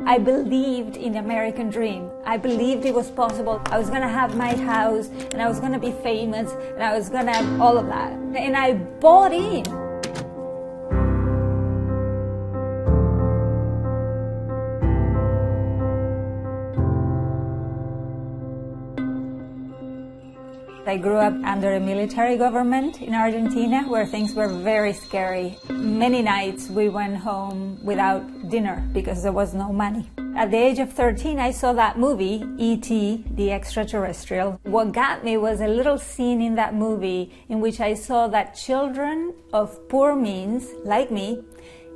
I believed in the American dream. I believed it was possible. I was gonna have my house, and I was gonna be famous, and I was gonna have all of that. And I bought in. I grew up under a military government in Argentina where things were very scary. Many nights we went home without dinner because there was no money. At the age of 13, I saw that movie, E.T., the Extra-Terrestrial. What got me was a little scene in that movie in which I saw that children of poor means, like me,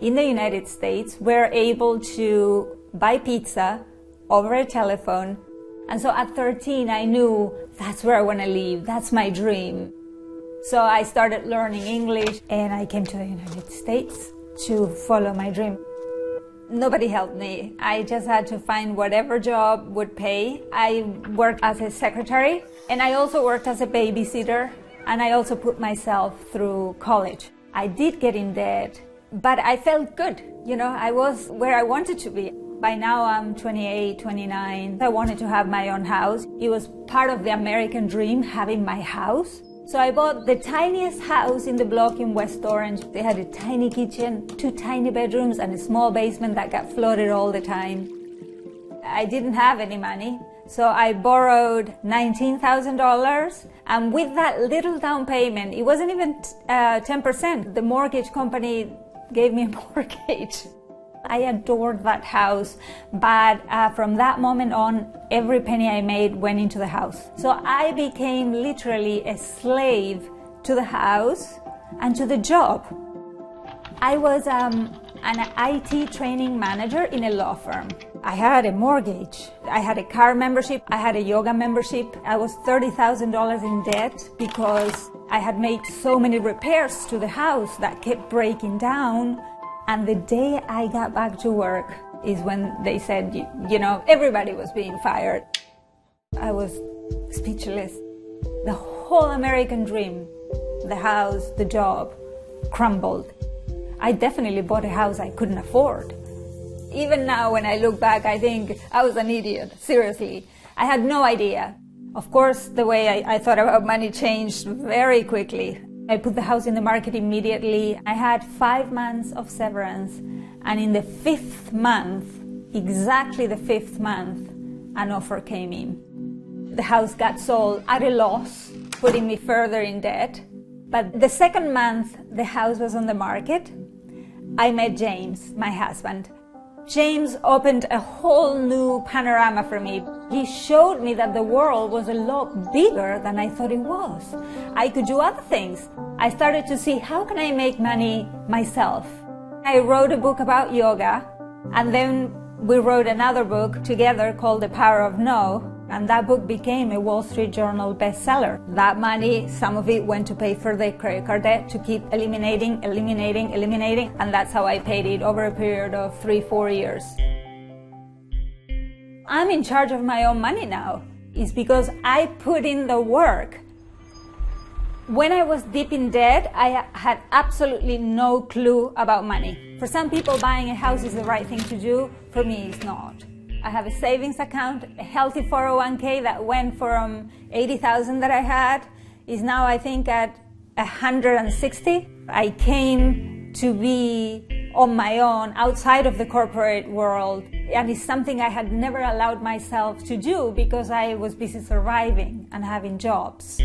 in the United States, were able to buy pizza over a telephone. And so at 13, I knew that's where I want to live. That's my dream. So I started learning English, and I came to the United States to follow my dream. Nobody helped me. I just had to find whatever job would pay. I worked as a secretary, and I also worked as a babysitter, and I also put myself through college. I did get in debt, but I felt good. You know, I was where I wanted to be. By now I'm 28, 29. I wanted to have my own house. It was part of the American dream, having my house. So I bought the tiniest house in the block in West Orange. They had a tiny kitchen, 2 tiny bedrooms, and a small basement that got flooded all the time. I didn't have any money, so I borrowed $19,000. And with that little down payment, it wasn't even 10%. The mortgage company gave me a mortgage. I adored that house, but from that moment on, every penny I made went into the house. So I became literally a slave to the house and to the job. I was an IT training manager in a law firm. I had a mortgage, I had a car membership, I had a yoga membership. I was $30,000 in debt because I had made so many repairs to the house that kept breaking down. And the day I got back to work is when they said, you know, everybody was being fired. I was speechless. The whole American dream, the house, the job, crumbled. I definitely bought a house I couldn't afford. Even now, when I look back, I think I was an idiot, seriously. I had no idea. Of course, the way I thought about money changed very quickly. I put the house in the market immediately. I had 5 months of severance, and in the 5th month, exactly the 5th month, an offer came in. The house got sold at a loss, putting me further in debt. But the 2nd month the house was on the market, I met James, my husband. James opened a whole new panorama for me. He showed me that the world was a lot bigger than I thought it was. I could do other things. I started to see, how can I make money myself? I wrote a book about yoga, and then we wrote another book together called The Power of No, and that book became a Wall Street Journal bestseller. That money, some of it went to pay for the credit card debt, to keep eliminating, and that's how I paid it over a period of 3-4 years. I'm in charge of my own money now. It's because I put in the work. When I was deep in debt, I had absolutely no clue about money. For some people, buying a house is the right thing to do. For me, it's not. I have a savings account, a healthy 401k that went from $80,000 that I had is now, I think, at $160,000. I came to be on my own outside of the corporate world, and it's something I had never allowed myself to do because I was busy surviving and having jobs.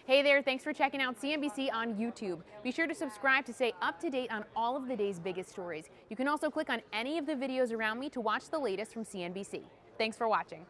Hey there, thanks for checking out CNBC on YouTube. Be sure to subscribe to stay up to date on all of the day's biggest stories. You can also click on any of the videos around me to watch the latest from CNBC. Thanks for watching.